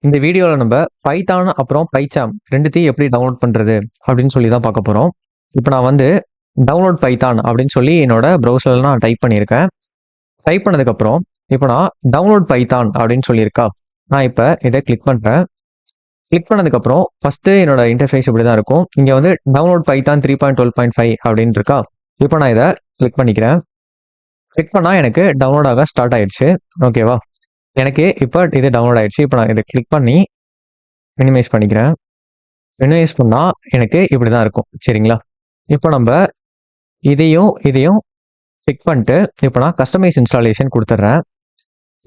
இந்த வீடியோவில் நம்ம பைத்தான் அப்புறம் பைச்சாம் ரெண்டுத்தையும் எப்படி டவுன்லோட் பண்ணுறது அப்படின்னு சொல்லி தான் பார்க்க போகிறோம். இப்போ நான் வந்து டவுன்லோட் பைத்தான் அப்படின்னு சொல்லி என்னோட ப்ரௌசரில் நான் டைப் பண்ணியிருக்கேன். டைப் பண்ணதுக்கப்புறம் இப்போ நான் டவுன்லோட் பைத்தான் அப்படின்னு சொல்லியிருக்கா, நான் இப்போ இதை கிளிக் பண்ணுறேன். கிளிக் பண்ணதுக்கப்புறம் ஃபஸ்ட்டு என்னோட இன்டர்ஃபேஸ் இப்படி தான் இருக்கும். இங்கே வந்து டவுன்லோட் பைத்தான் 3.12.5 அப்படின்னு இருக்கா. இப்போ நான் இதை கிளிக் பண்ணிக்கிறேன். கிளிக் பண்ணால் எனக்கு டவுன்லோட் ஆக ஸ்டார்ட் ஆயிடுச்சு. ஓகேவா, எனக்கு இப்போ இது டவுன்லோட் ஆயிடுச்சு. இப்போ நான் இதை கிளிக் பண்ணி மினிமைஸ் பண்ணிக்கிறேன். மினிமைஸ் பண்ணால் எனக்கு இப்படி தான் இருக்கும். சரிங்களா, இப்போ நம்ம இதையும் கிளிக் பண்ணிட்டு இப்போ நான் கஸ்டமைஸ் இன்ஸ்டாலேஷன் கொடுத்துட்றேன்.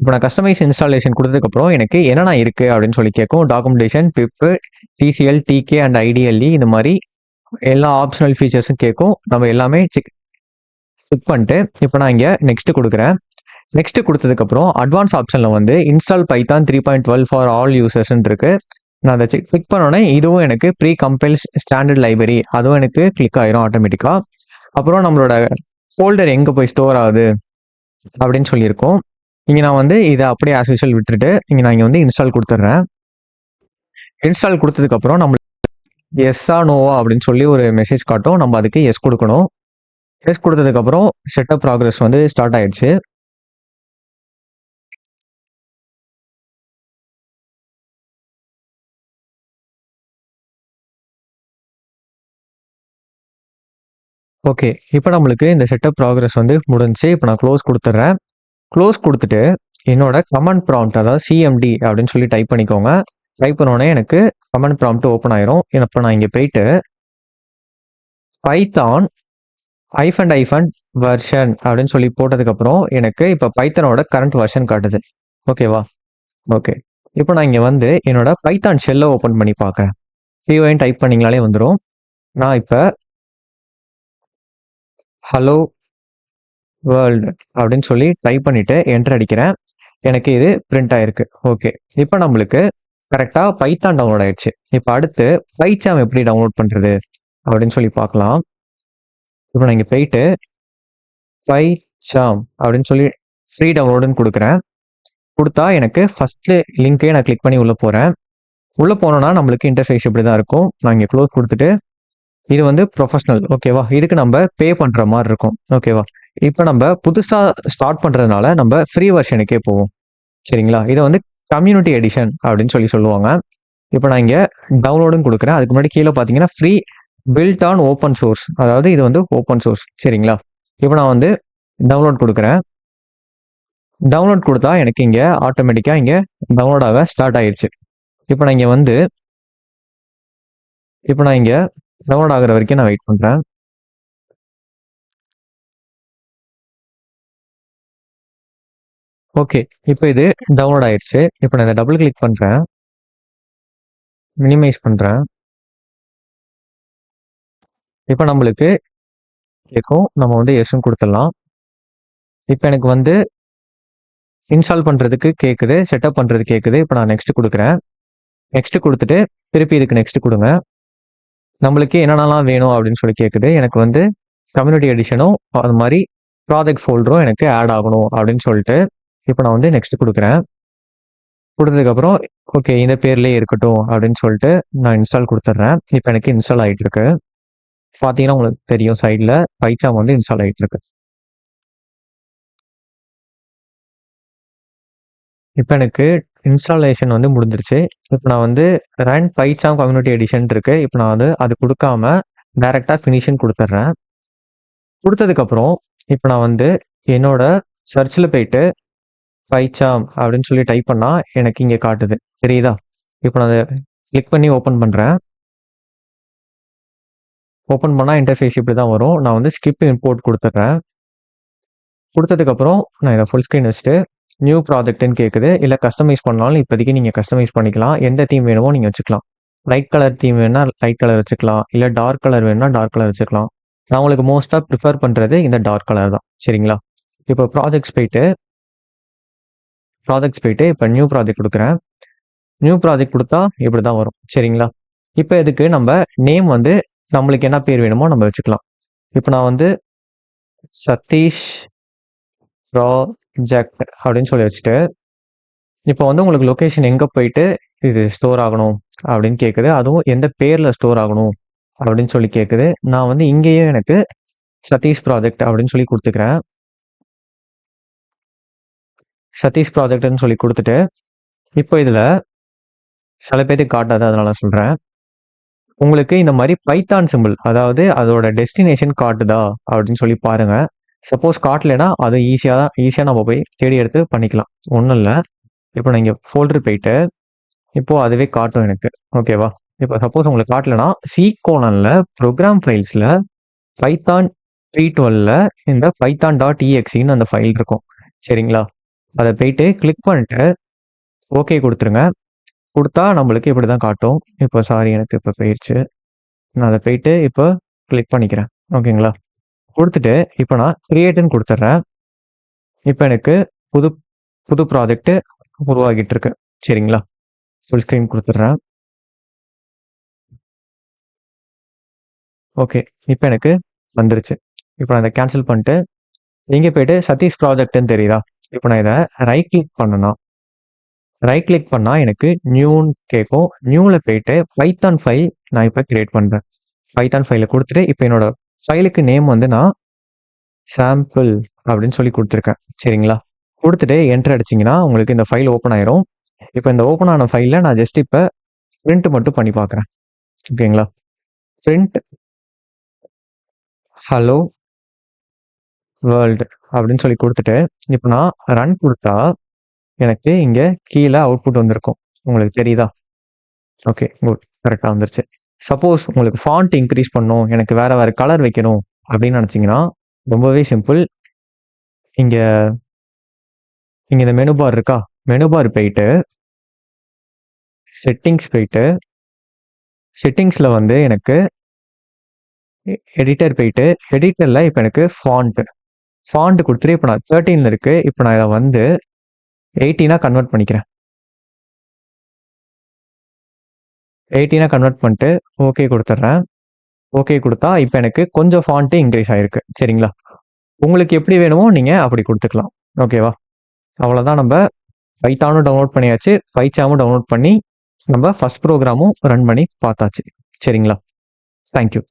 இப்போ நான் கஸ்டமைஸ் இன்ஸ்டாலேஷன் கொடுத்ததுக்கப்புறம் எனக்கு என்னென்ன இருக்குது அப்படின்னு சொல்லி கேட்கும். Documentation, pip, TCL, TK and IDLE இந்த மாதிரி எல்லா ஆப்ஷனல் ஃபீச்சர்ஸும் கேட்கும். நம்ம எல்லாமே கிளிக் பண்ணிட்டு இப்போ நான் இங்கே நெக்ஸ்ட் கொடுக்குறேன். நெக்ஸ்ட் கொடுத்ததுக்கப்புறம் அட்வான்ஸ் ஆப்ஷனில் வந்து இன்ஸ்டால் பைத்தான் 3.12 ஃபார் ஆல் யூசர்ஸ்ன்னு இருக்கு. நான் அதை கிளிக் பண்ணோன்னே இதுவும் எனக்கு ப்ரீ கம்பைல் ஸ்டாண்டர்ட் லைப்ரரி அதுவும் எனக்கு கிளிக் ஆயிரும் ஆட்டோமேட்டிக்காக. அப்புறம் நம்மளோட ஃபோல்டர் எங்கே போய் ஸ்டோர் ஆகுது அப்படின்னு சொல்லியிருக்கோம். இங்கே நான் வந்து இதை அப்படியே ஆஸ் யூஷுவல் விட்டுட்டு நான் இங்கே வந்து இன்ஸ்டால் கொடுத்துட்றேன். இன்ஸ்டால் கொடுத்ததுக்கப்புறம் நம்ம எஸ்ஸா நோவா அப்படின்னு சொல்லி ஒரு மெசேஜ் காட்டும். நம்ம அதுக்கு எஸ் கொடுக்கணும். எஸ் கொடுத்ததுக்கப்புறம் செட்டப் ப்ராக்ரஸ் வந்து ஸ்டார்ட் ஆயிடுச்சு. ஓகே, இப்போ நம்மளுக்கு இந்த செட்டப் ப்ராக்ரஸ் வந்து முடிஞ்சு. இப்போ நான் க்ளோஸ் கொடுத்துட்றேன். க்ளோஸ் கொடுத்துட்டு என்னோட கமெண்ட் ப்ராம்ப்ட், அதாவது சிஎம்டி அப்படின்னு சொல்லி டைப் பண்ணிக்கோங்க. டைப் பண்ணோடனே எனக்கு கமெண்ட் ப்ராம்ப்ட் ஓப்பன் ஆயிரும். இப்போ நான் இங்கே போயிட்டு பைத்தான் ஐஃபன் வெர்ஷன் அப்படின்னு சொல்லி போட்டதுக்கப்புறம் எனக்கு இப்போ பைத்தனோட கரண்ட் வெர்ஷன் காட்டுது. ஓகேவா, ஓகே. இப்போ நான் இங்கே வந்து என்னோட பைத்தான் ஷெல்லை ஓப்பன் பண்ணி பார்க்குறேன். சிஓஎன் டைப் பண்ணிங்களாலே வந்துடும். நான் இப்போ ஹலோ வேர்ல்டு அப்படின்னு சொல்லி டைப் பண்ணிட்டு என்டர் அடிக்கிறேன். எனக்கு இது பிரிண்ட் ஆயிருக்கு. ஓகே, இப்போ நம்மளுக்கு கரெக்டாக பைத்தான் டவுன்லோட் ஆயிடுச்சு. இப்போ அடுத்து பைச்சாம் எப்படி டவுன்லோட் பண்ணுறது அப்படின்னு சொல்லி பார்க்கலாம். இப்போ நான் இங்கே போயிட்டு பைச்சாம் அப்படின்னு சொல்லி ஃப்ரீ டவுன்லோடுன்னு கொடுக்குறேன். கொடுத்தா எனக்கு ஃபஸ்ட்டு லிங்க்கே நான் கிளிக் பண்ணி உள்ளே போகிறேன். உள்ளே போனோன்னா நம்மளுக்கு இன்டர்ஃபேஸ் இப்படி தான் இருக்கும். நான் இங்கே க்ளோஸ் கொடுத்துட்டு இது வந்து ப்ரொஃபஷனல். ஓகேவா, இதுக்கு நம்ம பே பண்ணுற மாதிரி இருக்கும். ஓகேவா, இப்போ நம்ம புதுசாக ஸ்டார்ட் பண்ணுறதுனால நம்ம ஃப்ரீ வெர்ஷனுக்கே போவோம். சரிங்களா, இதை வந்து கம்யூனிட்டி எடிஷன் அப்படின்னு சொல்லி சொல்லுவாங்க. இப்போ நான் இங்கே டவுன்லோடும் கொடுக்குறேன். அதுக்கு முன்னாடி கீழே பார்த்தீங்கன்னா free built on open source, அதாவது இது வந்து ஓப்பன் சோர்ஸ். சரிங்களா, இப்போ நான் வந்து டவுன்லோட் கொடுக்குறேன். டவுன்லோட் கொடுத்தா எனக்கு இங்கே ஆட்டோமேட்டிக்காக இங்கே டவுன்லோட் ஆக ஸ்டார்ட் ஆயிடுச்சு. இப்போ நான் இங்கே வந்து டவுன்லோட் ஆகிற வரைக்கும் நான் வெயிட் பண்ணுறேன். ஓகே, இப்போ இது டவுன்லோட் ஆயிடுச்சு. இப்போ நான் இதை டபுள் கிளிக் பண்ணுறேன், மினிமைஸ் பண்ணுறேன். இப்போ நம்மளுக்கு கேட்கும், நம்ம வந்து எஸ்ன்னு கொடுத்துடலாம். இப்போ எனக்கு வந்து இன்ஸ்டால் பண்ணுறதுக்கு கேட்குது, செட்டப் பண்ணுறது கேட்குது. இப்போ நான் நெக்ஸ்ட் கொடுக்குறேன். நெக்ஸ்ட் கொடுத்துட்டு திருப்பி இதுக்கு நெக்ஸ்ட் கொடுங்க. நம்மளுக்கு என்னென்னலாம் வேணும் அப்படின்னு சொல்லி கேட்குது. எனக்கு வந்து கம்யூனிட்டி எடிஷனும் அது மாதிரி ப்ராஜெக்ட் ஃபோல்டரும் எனக்கு ஆட் ஆகணும் அப்படின்னு சொல்லிட்டு இப்போ நான் வந்து நெக்ஸ்ட் கொடுக்குறேன். கொடுத்ததுக்கப்புறம் ஓகே இந்த பேர்லேயே இருக்கட்டும் அப்படின்னு சொல்லிட்டு நான் இன்ஸ்டால் கொடுத்துட்றேன். இப்போ எனக்கு இன்ஸ்டால் ஆகிட்டு இருக்கு. பார்த்தீங்கன்னா உங்களுக்கு தெரியும் சைடில் பைச்சாம் வந்து இன்ஸ்டால் ஆகிட்டு இருக்கு. இப்போ எனக்கு இன்ஸ்டாலேஷன் வந்து முடிஞ்சிருச்சு. இப்போ நான் வந்து ரன் பைச்சாம் கம்யூனிட்டி எடிஷன் இருக்கு. இப்போ நான் வந்து அது கொடுக்காம டைரெக்டாக ஃபினிஷன் கொடுத்துட்றேன். கொடுத்ததுக்கப்புறம் இப்போ நான் வந்து என்னோட சர்ச்சில் போயிட்டு பைச்சாம் அப்படின்னு சொல்லி டைப் பண்ணால் எனக்கு இங்கே காட்டுது. தெரியுதா, இப்போ நான் அதை கிளிக் பண்ணி ஓப்பன் பண்ணுறேன். ஓப்பன் பண்ணால் இன்டர்ஃபேஸ் இப்படி தான் வரும். நான் வந்து ஸ்கிப் இம்போர்ட் கொடுத்துட்றேன். கொடுத்ததுக்கப்புறம் நான் இதை ஃபுல் ஸ்க்ரீன் வச்சுட்டு நியூ ப்ராஜெக்ட்னு கேட்குது. இல்லை கஸ்டமைஸ் பண்ணாலும் இப்போதைக்கு நீங்கள் கஸ்டமைஸ் பண்ணிக்கலாம். எந்த தீம் வேணுமோ நீங்கள் வச்சுக்கலாம். லைட் கலர் தீம் வேணுன்னா லைட் கலர் வச்சுக்கலாம், இல்லை டார்க் கலர் வேணுன்னா டார்க் கலர் வச்சுக்கலாம். நான் உங்களுக்கு மோஸ்ட்டாக ப்ரிஃபர் பண்ணுறது இந்த டார்க் கலர் தான். சரிங்களா, இப்போ ப்ராஜெக்ட்ஸ் போயிட்டு இப்போ நியூ ப்ராஜெக்ட் கொடுக்குறேன். நியூ ப்ராஜெக்ட் கொடுத்தா இப்படி தான் வரும். சரிங்களா, இப்போ இதுக்கு நம்ம நேம் வந்து நம்மளுக்கு என்ன பேர் வேணுமோ நம்ம வச்சுக்கலாம். இப்போ நான் வந்து சதீஷ் ப்ராஜெக்ட் அப்படின்னு சொல்லி வச்சுட்டு இப்போ வந்து உங்களுக்கு லொக்கேஷன் எங்கே போயிட்டு இது ஸ்டோர் ஆகணும் அப்படின்னு கேட்குது. அதுவும் எந்த பேரில் ஸ்டோர் ஆகணும் அப்படின்னு சொல்லி கேட்குது. நான் வந்து இங்கேயே எனக்கு சதீஷ் ப்ராஜெக்ட் அப்படின்னு சொல்லி கொடுத்துக்கிறேன். சதீஷ் ப்ராஜெக்ட்னு சொல்லி கொடுத்துட்டு இப்போ இதில் சில பேருக்கு காட்டாது, அதனால சொல்கிறேன். உங்களுக்கு இந்த மாதிரி பைத்தான் சிம்பிள், அதாவது அதோட டெஸ்டினேஷன் காட்டுதா அப்படின்னு சொல்லி பாருங்க. சப்போஸ் காட்டலைன்னா அது ஈஸியாக நம்ம போய் தேடி எடுத்து பண்ணிக்கலாம். ஒன்றும் இல்லை. இப்போ நான் இங்கே ஃபோல்டர் போயிட்டு இப்போ அதுவே காட்டும் எனக்கு. ஓகேவா? இப்போ சப்போஸ் உங்களுக்கு காட்டலைன்னா C:\, ப்ரோக்ராம் ஃபைல்ஸில் பைத்தான் 312ல இந்த python.exe அந்த ஃபைல் இருக்கும். சரிங்களா? அதை போயிட்டு கிளிக் பண்ணிட்டு ஓகே கொடுத்துருங்க. கொடுத்தா நம்மளுக்கு இப்படி தான் காட்டும். இப்போ சாரி, எனக்கு இப்போ போயிடுச்சு. நான் அதை போயிட்டு இப்போ கிளிக் பண்ணிக்கிறேன். ஓகேங்களா? கொடுத்துட்டு இப்போ நான் கிரியேட்டுன்னு கொடுத்துட்றேன். இப்போ எனக்கு புது புது ப்ராஜெக்ட் உருவாகிட்டு இருக்கு. சரிங்களா? ஃபுல் ஸ்க்ரீன் கொடுத்துட்றேன். ஓகே, இப்போ எனக்கு வந்துருச்சு. இப்போ நான் இதை கேன்சல் பண்ணிட்டு இங்கே போயிட்டு சதீஷ் ப்ராஜெக்ட்னு தெரியுதா? இப்போ நான் இதை ரைட் கிளிக் பண்ணால் எனக்கு நியூன்னு கேட்கும். நியூவில் போயிட்டு பைத்தான் ஃபைல் நான் இப்போ கிரியேட் பண்ணுறேன். பைத்தான் ஃபைலை கொடுத்துட்டு இப்போ என்னோட ஃபைலுக்கு நேம் வந்து நான் சாம்பிள் அப்படின்னு சொல்லி கொடுத்துருக்கேன். சரிங்களா? கொடுத்துட்டு என்டர் அடிச்சிங்கன்னா உங்களுக்கு இந்த ஃபைல் ஓப்பன் ஆயிரும். இப்போ இந்த ஓப்பன் ஆன ஃபைலில் நான் ஜஸ்ட் இப்போ பிரிண்ட் மட்டும் பண்ணி பார்க்குறேன். ஓகேங்களா? பிரிண்ட் ஹலோ வேர்ல்டு அப்படின்னு சொல்லி கொடுத்துட்டு இப்போ நான் ரன் கொடுத்தா எனக்கு இங்கே கீழே அவுட்புட் வந்திருக்கும். உங்களுக்கு தெரியுதா? ஓகே, குட், கரெக்டாக வந்துருச்சு. சப்போஸ் உங்களுக்கு ஃபாண்ட் இன்க்ரீஸ் பண்ணணும், எனக்கு வேறு கலர் வைக்கணும் அப்படின்னு நினச்சிங்கன்னா ரொம்பவே சிம்பிள். இங்கே இந்த மெனு பார் இருக்கா? மெனு பார் போயிட்டு செட்டிங்ஸில் வந்து எனக்கு எடிட்டர் போயிட்டு எடிட்டரில் இப்போ எனக்கு ஃபாண்ட் கொடுத்துட்டு இப்போ நான் 13 இருக்கு. இப்போ நான் இதை வந்து 18 கன்வெர்ட் பண்ணிக்கிறேன். 18 கன்வெர்ட் பண்ணிட்டு ஓகே கொடுத்துட்றேன். ஓகே கொடுத்தா இப்போ எனக்கு கொஞ்சம் ஃபாண்ட்டு இன்க்ரீஸ் ஆகிருக்கு. சரிங்களா? உங்களுக்கு எப்படி வேணுமோ நீங்கள் அப்படி கொடுத்துக்கலாம். ஓகேவா? அவ்வளோதான். நம்ம பைத்தானும் டவுன்லோட் பண்ணியாச்சு, பைச்சாமும் டவுன்லோட் பண்ணி நம்ம ஃபர்ஸ்ட் ப்ரோக்ராமும் ரன் பண்ணி பார்த்தாச்சு. சரிங்களா? தேங்க்யூ.